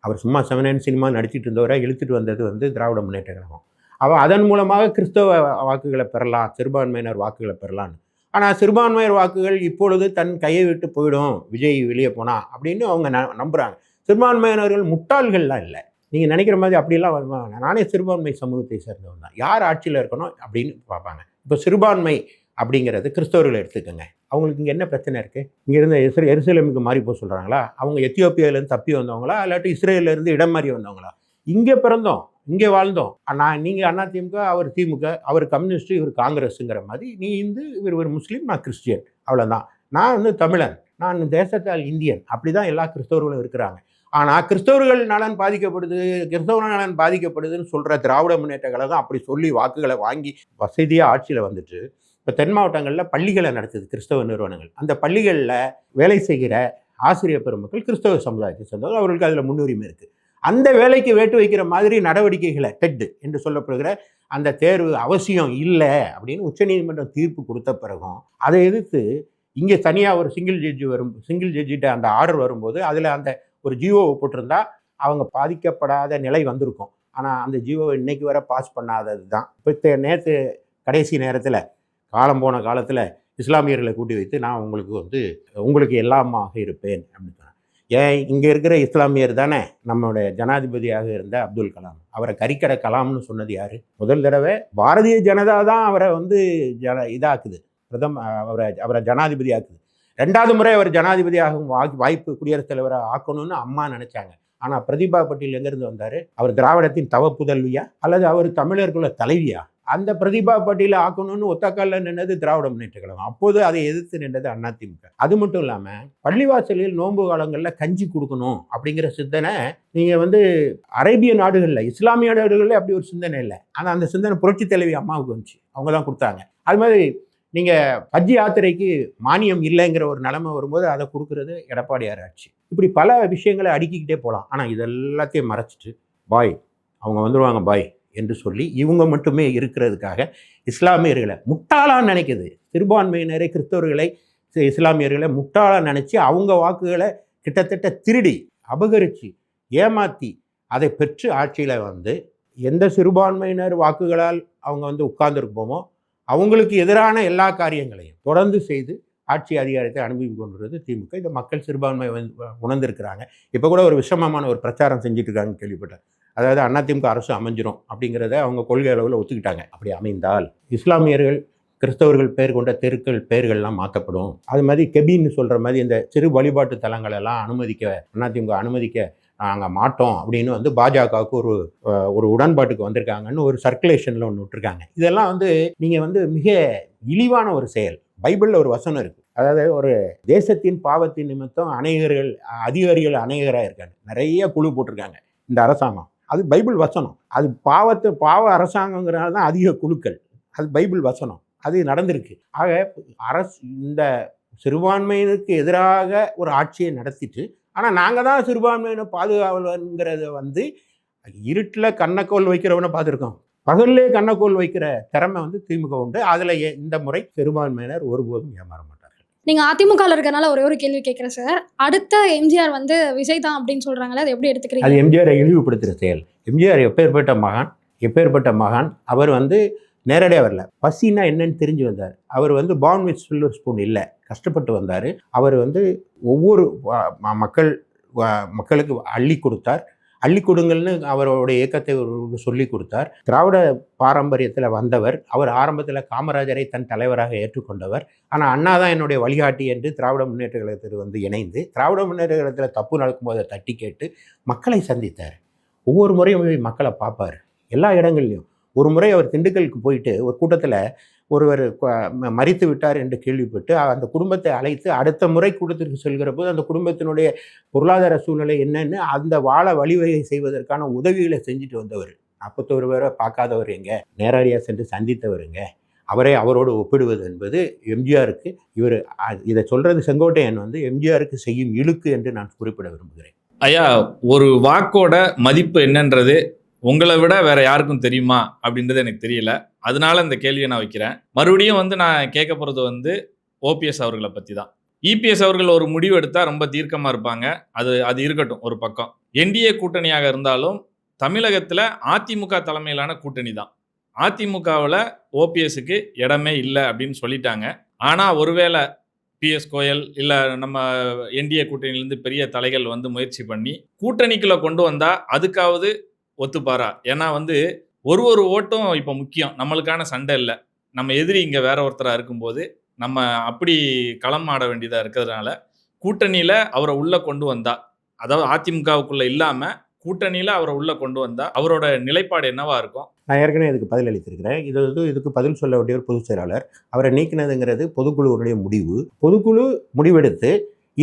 அவர் சும்மா 7 சினிமா நடிச்சிட்டு இருந்தவரை இழுத்துட்டு வந்தது வந்து திராவிட முன்னேற்ற கழகம். அவன் அதன் மூலமாக கிறிஸ்தவ வாக்குகளை பெறலாம், சிறுபான்மையினர் வாக்குகளை பெறலான்னு. ஆனால் சிறுபான்மையர் வாக்குகள் இப்பொழுது தன் கையை விட்டு போயிடும் விஜய் வெளியே போனால் அப்படின்னு அவங்க நம்புகிறாங்க. சிறுபான்மையினர்கள் முட்டாள்கள்லாம் இல்லை, நீங்கள் நினைக்கிற மாதிரி அப்படிலாம் வருவாங்க. நானே சிறுபான்மை சமூகத்தை சேர்ந்தவன் தான். யார் ஆட்சியில் இருக்கணும் அப்படின்னு பார்ப்பாங்க. இப்போ சிறுபான்மை அப்படிங்கிறது கிறிஸ்தவர்களை எடுத்துக்கோங்க. அவங்களுக்கு இங்கே என்ன பிரச்சனை இருக்குது? இங்கே இருந்த எருசலேமுக்கு மாறி போக சொல்கிறாங்களா? அவங்க எத்தியோப்பியாவிலேருந்து தப்பி வந்தவங்களா, இல்லாட்டி இஸ்ரேலேருந்து இடம் மாறி வந்தவங்களா? இங்கே பிறந்தோம், இங்கே வாழ்ந்தோம். ஆனால் நீங்கள் அதிமுக, அவர் திமுக, அவர் கம்யூனிஸ்ட், இவர் காங்கிரஸுங்கிற மாதிரி, நீ இந்து, இவர் ஒரு முஸ்லீம், நான் கிறிஸ்டியன், அவ்வளோதான். நான் வந்து தமிழன், நான் தேசத்தால் இந்தியன், அப்படி தான் எல்லா கிறிஸ்தவர்களும் இருக்கிறாங்க. ஆனால் கிறிஸ்தவர்கள் நலன் பாதிக்கப்படுதுன்னு சொல்கிற திராவிட முன்னேற்ற கழகம் அப்படி சொல்லி வாக்குகளை வாங்கி வசதியாக ஆட்சியில் வந்துட்டு இப்போ தென் மாவட்டங்களில் பள்ளிகளை நடத்துது கிறிஸ்தவ நிறுவனங்கள். அந்த பள்ளிகளில் வேலை செய்கிற ஆசிரியர் பெருமக்கள் கிறிஸ்தவ சமுதாயத்தை சேர்ந்தவர்கள், அவர்களுக்கு அதில் முன்னுரிமை இருக்குது. அந்த வேலைக்கு வேட்டு வைக்கிற மாதிரி நடவடிக்கைகளை டெட் என்று சொல்லப்படுகிற அந்த தேர்வு அவசியம் இல்லை அப்படின்னு உச்சநீதிமன்றம் தீர்ப்பு கொடுத்த பிறகும் அதை எதிர்த்து இங்கே தனியாக ஒரு சிங்கிள் ஜட்ஜிட்ட அந்த ஆர்டர் வரும்போது அதில் அந்த ஒரு ஜிஓவை போட்டிருந்தா அவங்க பாதிக்கப்படாத நிலை வந்திருக்கும். ஆனால் அந்த ஜிஓவை இன்னைக்கு வரை பாஸ் பண்ணாதது தான். இப்போ நேற்று கடைசி நேரத்தில் காலம் போன காலத்தில் இஸ்லாமியர்களை கூட்டி வைத்து நான் உங்களுக்கு எல்லாமாக இருப்பேன் அப்படின்னு சொன்னேன். ஏன் இங்கே இருக்கிற இஸ்லாமியர் தானே நம்மளுடைய ஜனாதிபதியாக இருந்த அப்துல் கலாம், அவரை கறிக்கடை கலாம்னு சொன்னது யார்? முதல் தடவை பாரதிய ஜனதா தான் அவரை இதாக்குது, அவரை ஜனாதிபதி ஆக்குது. 2வது முறை அவர் ஜனாதிபதியாகும் வாய்ப்பு குடியரசுத் தலைவரை ஆக்கணும்னு அம்மா நினைச்சாங்க. ஆனால் பிரதிபா பட்டீல் எங்கேருந்து வந்தார்? அவர் திராவிடத்தின் தவ புதல்வியா அல்லது அவர் தமிழர்களோட தலைவியா? அந்த பிரதிபா பட்டீலை ஆக்கணும்னு ஒத்தக்காலில் நின்றது திராவிட முன்னேற்ற கழகம். அப்போது அதை எதிர்த்து நின்றது அதிமுக. அது மட்டும் இல்லாமல் பள்ளிவாசலில் நோன்பு காலங்களில் கஞ்சி கொடுக்கணும் அப்படிங்கிற சிந்தனை நீங்கள் அரேபிய நாடுகளில், இஸ்லாமிய நாடுகளில் அப்படி ஒரு சிந்தனை இல்லை. ஆனால் அந்த சிந்தனை புரட்சி தலைவி அம்மாவுக்கு வந்துச்சு, அவங்க தான் கொடுத்தாங்க. அது மாதிரி நீங்கள் ஹஜ் யாத்திரைக்கு மானியம் இல்லைங்கிற ஒரு நிலைமை வரும்போது அதை கொடுக்கறது எடப்பாடியார் ஆட்சி. இப்படி பல விஷயங்களை அடுக்கிக்கிட்டே போகலாம். ஆனால் இதெல்லாத்தையும் மறைச்சிட்டு பாய் அவங்க வந்துடுவாங்க பாய் என்று சொல்லி இவங்க மட்டுமே இருக்கிறதுக்காக இஸ்லாமியர்களை முட்டாளாக நினைக்குது. சிறுபான்மையினரை, கிறிஸ்தவர்களை, இஸ்லாமியர்களை முட்டாளாக நினச்சி அவங்க வாக்குகளை கிட்டத்தட்ட திருடி அபகரித்து ஏமாற்றி அதை பெற்று ஆட்சியில் எந்த சிறுபான்மையினர் வாக்குகளால் அவங்க உட்கார்ந்துருப்போமோ அவங்களுக்கு எதிரான எல்லா காரியங்களையும் தொடர்ந்து செய்து ஆட்சி அதிகாரத்தை அனுபவி கொண்டுறது திமுக. இந்த மக்கள் சிறுபான்மை உணர்ந்திருக்கிறாங்க. இப்போ கூட ஒரு விஷமமான ஒரு பிரச்சாரம் செஞ்சுட்டு இருக்காங்கன்னு கேள்விப்பட்டேன். அதாவது அதிமுக அரசு அமைஞ்சிரும் அப்படிங்கிறத அவங்க கொள்கை அளவில் ஒத்துக்கிட்டாங்க. அப்படி அமைந்தால் இஸ்லாமியர்கள், கிறிஸ்தவர்கள் பேர் கொண்ட தெருக்கள் பெயர்கள்லாம் மாற்றப்படும். அது மாதிரி கெபின்னு சொல்கிற மாதிரி இந்த சிறு வழிபாட்டு தலங்களெல்லாம் அதிமுக அனுமதிக்க நாங்கள் மாட்டோம் அப்படின்னு பாஜகவுக்கு ஒரு உடன்பாட்டுக்கு வந்திருக்காங்கன்னு ஒரு சர்க்குலேஷனில் ஒன்று விட்டுருக்காங்க. இதெல்லாம் நீங்கள் மிக இழிவான ஒரு செயல். பைபிளில் ஒரு வசனம் இருக்குது. அதாவது ஒரு தேசத்தின் பாவத்தின் நிமித்தம் அதிகாரிகள் அநேகராக இருக்காங்க, நிறைய குழு போட்டிருக்காங்க இந்த அரசாங்கம். அது பைபிள் வசனம். அது பாவ அரசாங்கங்கிறனால தான் அதிக குழுக்கள். அது பைபிள் வசனம், அது நடந்திருக்கு. ஆக இந்த சிறுபான்மையினருக்கு எதிராக ஒரு ஆட்சியை நடத்திட்டு, ஆனால் நாங்கள் தான் சிறுபான்மையினை பாதுகாவலங்கிறத வந்து இருட்டில் கண்ணக்கோல் வைக்கிறவனை பார்த்துருக்கோம். பகல்லே கண்ணக்கோல் வைக்கிற திறமை வந்து திமுக உண்டு. அதில் இந்த முறை சிறுபான்மையினர் ஒருபோதும் ஏமாற மாட்டார்கள். நீங்க அதிமுகல இருக்கனால ஒரே ஒரு கேள்வி கேட்கிறேன் சார். அடுத்த எம்ஜிஆர் வந்து விஜய் தான் அப்படின்னு சொல்றாங்களே, அதை எப்படி அது எடுத்துக்கிறீங்க? எம்ஜிஆரை இழிவுபடுத்துகிற செயல். எம்ஜிஆர் எப்பேற்பட்ட மகான். அவர் வந்து நேரடியாக வரல. பசின்னா என்னன்னு தெரிஞ்சு வந்தார். அவர் வந்து பார்ன் வித் சில்வர் ஸ்பூன் இல்லை, கஷ்டப்பட்டு வந்தார். அவர் வந்து ஒவ்வொரு மக்களுக்கு அள்ளி கொடுத்தார். அள்ளி கொடுங்கள்னு அவருடைய இயக்கத்தை சொல்லி கொடுத்தார். திராவிட பாரம்பரியத்தில் வந்தவர். அவர் ஆரம்பத்தில் காமராஜரை தன் தலைவராக ஏற்றுக்கொண்டவர். ஆனால் அண்ணா தான் என்னுடைய வழிகாட்டி என்று திராவிட முன்னேற்ற கழகத்தில் வந்து இணைந்து திராவிட முன்னேற்ற கழகத்தில் தப்பு நடக்கும்போது அதை தட்டி கேட்டு மக்களை சந்தித்தார். ஒவ்வொரு முறையும் மக்களை பார்ப்பார், எல்லா இடங்கள்லையும். ஒரு முறை அவர் திண்டுக்கலுக்கு போயிட்டு ஒரு கூட்டத்தில் ஒருவர் மரித்து விட்டார் என்று கேள்விப்பட்டு அந்த குடும்பத்தை அழைத்து அடுத்த முறை கூட்டத்திற்கு செல்கிற போது அந்த குடும்பத்தினுடைய பொருளாதார சூழ்நிலை என்னன்னு அந்த வாழ வழிவகை செய்வதற்கான உதவிகளை செஞ்சுட்டு வந்தவர். 41 பேரை பார்க்காதவர் எங்க, நேரடியாக சென்று சந்தித்தவருங்க. அவரோடு ஒப்பிடுவது என்பது எம்ஜிஆருக்கு, இதை சொல்றது செங்கோட்டையன் வந்து எம்ஜிஆருக்கு செய்யும் இழுக்கு என்று நான் குறிப்பிட விரும்புகிறேன். ஐயா, ஒரு வாக்கோட மதிப்பு என்னன்றது உங்களை விட வேற யாருக்கும் தெரியுமா அப்படின்றது எனக்கு தெரியல. அதனால இந்த கேள்வியை நான் வைக்கிறேன். மறுபடியும் வந்து நான் கேட்க போகிறது வந்து ஓபிஎஸ் அவர்களை பற்றி தான். இபிஎஸ் அவர்கள் ஒரு முடிவு எடுத்தால் ரொம்ப தீர்க்கமாக இருப்பாங்க. அது இருக்கட்டும் ஒரு பக்கம். என்டிஏ கூட்டணியாக இருந்தாலும் தமிழகத்தில் அதிமுக தலைமையிலான கூட்டணி தான். அதிமுகவில் ஓபிஎஸ்க்கு இடமே இல்லை அப்படின்னு சொல்லிட்டாங்க. ஆனால் ஒருவேளை பிஎஸ் கோயல் இல்லை நம்ம என்டிஏ கூட்டணியிலேருந்து பெரிய தலைகள் வந்து முயற்சி பண்ணி கூட்டணிக்குள்ளே கொண்டு வந்தால் அதுக்காவது ஒத்துப்பாரா? ஏன்னா வந்து ஒரு ஓட்டும் இப்போ முக்கியம். நம்மளுக்கான சண்டை இல்லை, நம்ம எதிரி இங்கே வேற ஒருத்தராக இருக்கும்போது நம்ம அப்படி களம் ஆட வேண்டியதாக இருக்கிறதுனால கூட்டணியில் அவரை உள்ளே கொண்டு வந்தா, அதாவது அதிமுகவுக்குள்ளே இல்லாமல் கூட்டணியில் அவரை உள்ளே கொண்டு வந்தா அவரோட நிலைப்பாடு என்னவா இருக்கும்? நான் ஏற்கனவே இதுக்கு பதில் அளித்திருக்கிறேன். இதுக்கு பதில் சொல்ல வேண்டிய ஒரு பொதுச் செயலாளர். அவரை நீக்கினதுங்கிறது பொதுக்குழுவுடைய முடிவு. பொதுக்குழு முடிவெடுத்து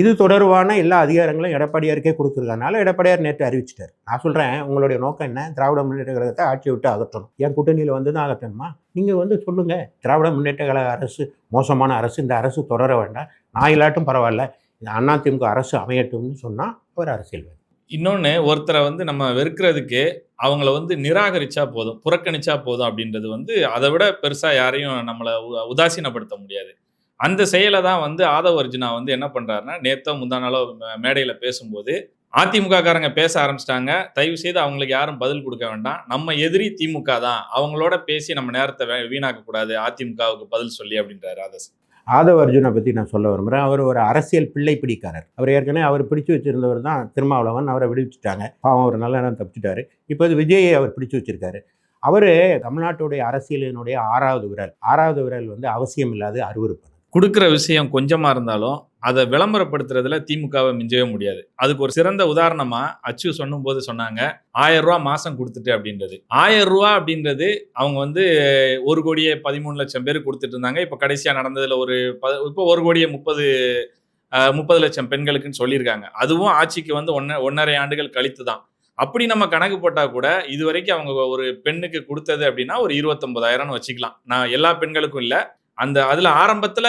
இது தொடர்பான எல்லா அதிகாரங்களும் எடப்பாடியாருக்கே கொடுத்துருக்கனால எடப்பாடியார் நேற்று அறிவிச்சிட்டார். நான் சொல்கிறேன், உங்களுடைய நோக்கம் என்ன? திராவிட முன்னேற்ற கழகத்தை ஆட்சியை விட்டு அகற்றணும். என் கூட்டணியில் வந்து தான் அகற்றணுமா? நீங்கள் வந்து சொல்லுங்கள், திராவிட முன்னேற்ற கழக அரசு மோசமான அரசு, இந்த அரசு தொடர வேண்டாம், நான் இல்லாட்டும் பரவாயில்ல, இந்த அதிமுக அரசு அமையட்டும்னு சொன்னால் அவர் அரசியல்வாதி. இன்னொன்று, ஒருத்தரை வந்து நம்ம வெறுக்கிறதுக்கு அவங்கள வந்து நிராகரிச்சா போதும், புறக்கணிச்சா போதும் அப்படின்றது வந்து அதை விட பெருசாக யாரையும் நம்மளை உதாசீனப்படுத்த முடியாது. அந்த செயலை தான் வந்து ஆதவ அர்ஜுனா வந்து என்ன பண்ணுறாருன்னா, நேற்றோ முந்தா நாளோ மேடையில் பேசும்போது அதிமுக காரங்க பேச ஆரம்பிச்சிட்டாங்க, தயவு செய்து அவங்களுக்கு யாரும் பதில் கொடுக்க வேண்டாம், நம்ம எதிரி திமுக தான், அவங்களோட பேசி நம்ம நேரத்தை வீணாக்கக்கூடாது அதிமுகவுக்கு பதில் சொல்லி அப்படின்றாரு. ஆதவ அர்ஜுனை பற்றி நான் சொல்ல விரும்புகிறேன். அவர் ஒரு அரசியல் பிள்ளை பிடிக்காரர். அவர் ஏற்கனவே அவர் பிடிச்சி வச்சிருந்தவர் தான் திருமாவளவன். அவரை விடுவிச்சுட்டாங்க, பாவம் அவர் நல்ல நேரம் தப்பிச்சுட்டாரு. இப்போ இது விஜயை அவர் பிடிச்சி வச்சிருக்காரு. அவர் தமிழ்நாட்டுடைய அரசியலினுடைய 6வது விரல் வந்து அவசியம் இல்லாத அருவருப்பு. கொடுக்குற விஷயம் கொஞ்சமாக இருந்தாலும் அதை விளம்பரப்படுத்துறதுல திமுகவை மிஞ்சவே முடியாது. அதுக்கு ஒரு சிறந்த உதாரணமாக அச்சு சொன்னும்போது சொன்னாங்க, 1000 ரூபா மாதம் கொடுத்துட்டு அப்படின்றது. 1000 ரூபா அப்படின்றது அவங்க வந்து 1,13,00,000 பேர் கொடுத்துட்டு இருந்தாங்க. இப்போ கடைசியாக நடந்ததில் இப்போ 1,30,00,000 பெண்களுக்குன்னு சொல்லியிருக்காங்க. அதுவும் ஆட்சிக்கு வந்து 1.5 ஆண்டுகள் கழித்து தான். அப்படி நம்ம கணக்கு போட்டால் கூட இது வரைக்கும் அவங்க ஒரு பெண்ணுக்கு கொடுத்தது அப்படின்னா ஒரு 29,000 வச்சுக்கலாம். நான் எல்லா பெண்களுக்கும் இல்லை, அதில் ஆரம்பத்தில்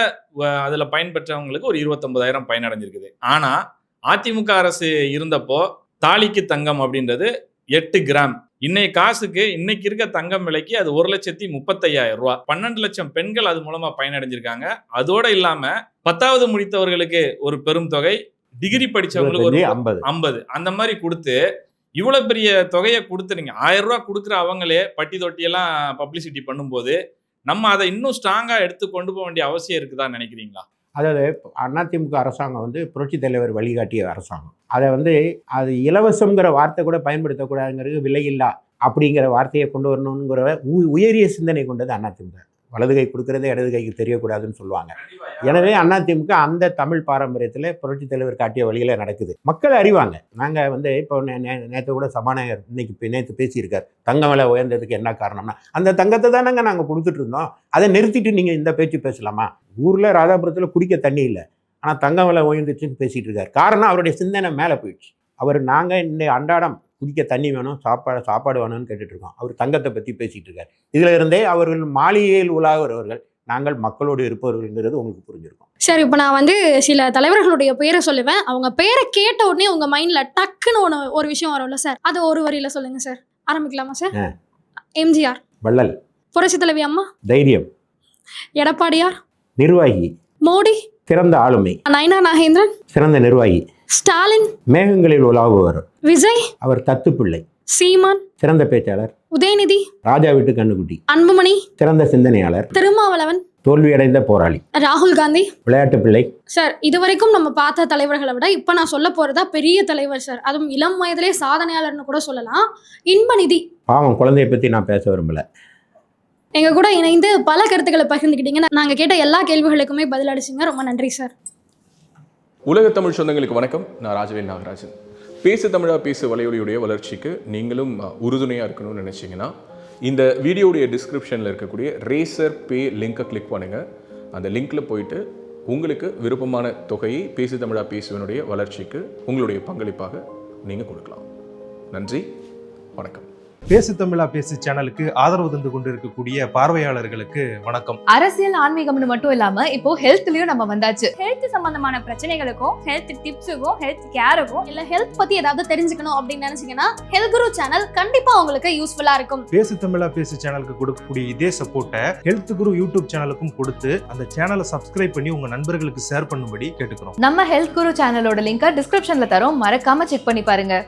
அதில் பயன்பெற்றவங்களுக்கு ஒரு 29,000 பயனடைஞ்சிருக்குது. ஆனால் அதிமுக அரசு இருந்தப்போ தாலிக்கு தங்கம் அப்படின்றது 8 கிராம். இன்னைக்கு இருக்க தங்கம் விலைக்கு அது 1,35,000 ரூபா. 12 லட்சம் பெண்கள் அது மூலமா பயனடைஞ்சிருக்காங்க. அதோட இல்லாம 10வது முடித்தவர்களுக்கு ஒரு பெரும் தொகை, டிகிரி படிச்சவங்களுக்கு ஒரு 50, அந்த மாதிரி கொடுத்து இவ்வளவு பெரிய தொகையை கொடுத்து நீங்க 1000 ரூபா கொடுக்குற அவங்களே பட்டி தொட்டியெல்லாம் பப்ளிசிட்டி பண்ணும்போது நம்ம அதை இன்னும் ஸ்ட்ராங்கா எடுத்து கொண்டு போக வேண்டிய அவசியம் இருக்குதான்னு நினைக்கிறீங்களா? அதாவது அதிமுக அரசாங்கம் வந்து புரட்சி தலைவர் வழிகாட்டிய அரசாங்கம். அதை வந்து அது இலவசங்கிற வார்த்தை கூட பயன்படுத்தக்கூடாதுங்கிறது, விலையில்லா அப்படிங்கிற வார்த்தையை கொண்டு வரணுங்கிற உயரிய சிந்தனை கொண்டது அதிமுக. வலது கை கொடுக்கறதே இடது கைக்கு தெரியக்கூடாதுன்னு சொல்லுவாங்க. எனவே அதிமுக அந்த தமிழ் பாரம்பரியத்தில் புரட்சி தலைவர் காட்டிய வழியில் நடக்குது. மக்கள் அறிவாங்க. நாங்கள் வந்து இப்போ நேற்று கூட சபாநாயகர் நேற்று பேசியிருக்கார், தங்கம் விலை உயர்ந்ததுக்கு என்ன காரணம்னா அந்த தங்கத்தை தானங்க நாங்கள் கொடுத்துட்டு இருந்தோம், அதை நிறுத்திட்டு நீங்கள் இந்த பேச்சு பேசலாமா? ஊரில் ராதாபுரத்தில் குடிக்க தண்ணி இல்லை, ஆனால் தங்கம் விலை உயர்ந்துச்சுன்னு பேசிகிட்டு இருக்கார். காரணம் அவருடைய சிந்தனை மேலே போயிடுச்சு. நாங்கள் இந்த அன்றாடம் குடிக்க தண்ணி வேணும், சாப்பாடு வேணும்னு கேட்டுட்டு இருக்கோம். அவர் தங்கத்தை பற்றி பேசிகிட்டு இருக்கார். இதில் இருந்தே அவர்கள் மாளிகையில் உலாகிறவர்கள் நாங்கள் மக்களோடு இருப்பவர்கள்ங்கிறது உங்களுக்கு புரிஞ்சிருக்கும். சரி, இப்போ நான் வந்து சில தலைவர்களுடைய பேரை சொல்லுவேன். அவங்க பேரை கேட்ட உடனே உங்க மைண்ட்ல டக்குன்னு ஒரு விஷயம் வரும்ல சார், அது ஒரு வரியில சொல்லுங்க சார். ஆரம்பிக்கலாமா சார்? எம்ஜிஆர். வள்ளல். புரட்சி தலைவி அம்மா. தைரியம். எடப்பாடியார். நிர்வாகி. மோடி. சிறந்த ஆளுமை. நயனா நாகேந்திரன். சிறந்த நிர்வாகி. ஸ்டாலின். மேகங்களில் உலாவுவர். விஜய். அவர் தத்துப்பிள்ளை. சீமான். சிறந்த பேச்சாளர். உதயநிதி. ராஜா வீட்டு கண்ணுக்குட்டி. அன்புமணி. சிறந்த சிந்தனையாளர். திருமாவளவன். தோல்வியடைந்த போராளி. ராகுல் காந்தி. விளையாட்டு பிள்ளை. சார், இதுவரைக்கும் நம்ம பார்த்த தலைவர்களை விட இப்ப நான் சொல்ல போறதா பெரிய தலைவர் சார். அதுவும் இளம் வயதிலே சாதனையாளர்னு கூட சொல்லலாம். இன்பநிதி. பாவம், குழந்தையை பத்தி நான் பேச விரும்பல. எங்க கூட இணைந்து பல கருத்துக்களை பகிர்ந்துக்கிட்டீங்க. நாங்க கேட்ட எல்லா கேள்விகளுக்குமே பதில் அளிச்சிங்க. ரொம்ப நன்றி சார். உலக தமிழ் சொந்தங்களுக்கு வணக்கம். நான் ராஜவேல் நாகராஜன். பேசு தமிழா பேசு வலையொலியுடைய வளர்ச்சிக்கு நீங்களும் உறுதுணையாக இருக்கணும்னு நினச்சிங்கன்னா இந்த வீடியோடைய டிஸ்கிரிப்ஷனில் இருக்கக்கூடிய ரேசர் பே லிங்கை கிளிக் பண்ணுங்கள். அந்த லிங்க்கில் போயிட்டு உங்களுக்கு விருப்பமான தொகையை பேசு தமிழா பேசுவனுடைய வளர்ச்சிக்கு உங்களுடைய பங்களிப்பாக நீங்கள் கொடுக்கலாம். நன்றி, வணக்கம். பேசு தமிழா பேசு சேனலுக்கு ஆதரவு தந்து கொண்டிருக்கக்கூடிய பார்வையாளர்களுக்கு வணக்கம். அரசியல் ஆன்மீகம்னு மட்டும் இல்லாம இப்போ ஹெல்த்லயும் நம்ம வந்தாச்சு. ஹெல்த் சம்பந்தமான பிரச்சனைகளுக்கும் ஹெல்த் டிப்ஸுக்கும் ஹெல்த் கேருக்கும் இல்ல ஹெல்த் பத்தி ஏதாவது தெரிஞ்சுக்கணும் அப்படின்னு நினைச்சீங்கன்னா ஹெல்த் குரு சேனல் கண்டிப்பா உங்களுக்கு யூஸ்ஃபுல்லா இருக்கும். பேசு தமிழா பேசு சேனலுக்கு கொடுக்கக்கூடிய இதே சப்போர்ட்டை ஹெல்த் குரு யூடியூப் சேனலுக்கும் கொடுத்து அந்த சேனலை சப்ஸ்கிரைப் பண்ணி உங்க நண்பர்களுக்கு ஷேர் பண்ணும்படி கேட்டுக்கிறோம். நம்ம ஹெல்த் குரு சேனலோட லிங்கை டிஸ்கிரிப்ஷன்ல தரோம், மறக்காம செக் பண்ணி பாருங்க.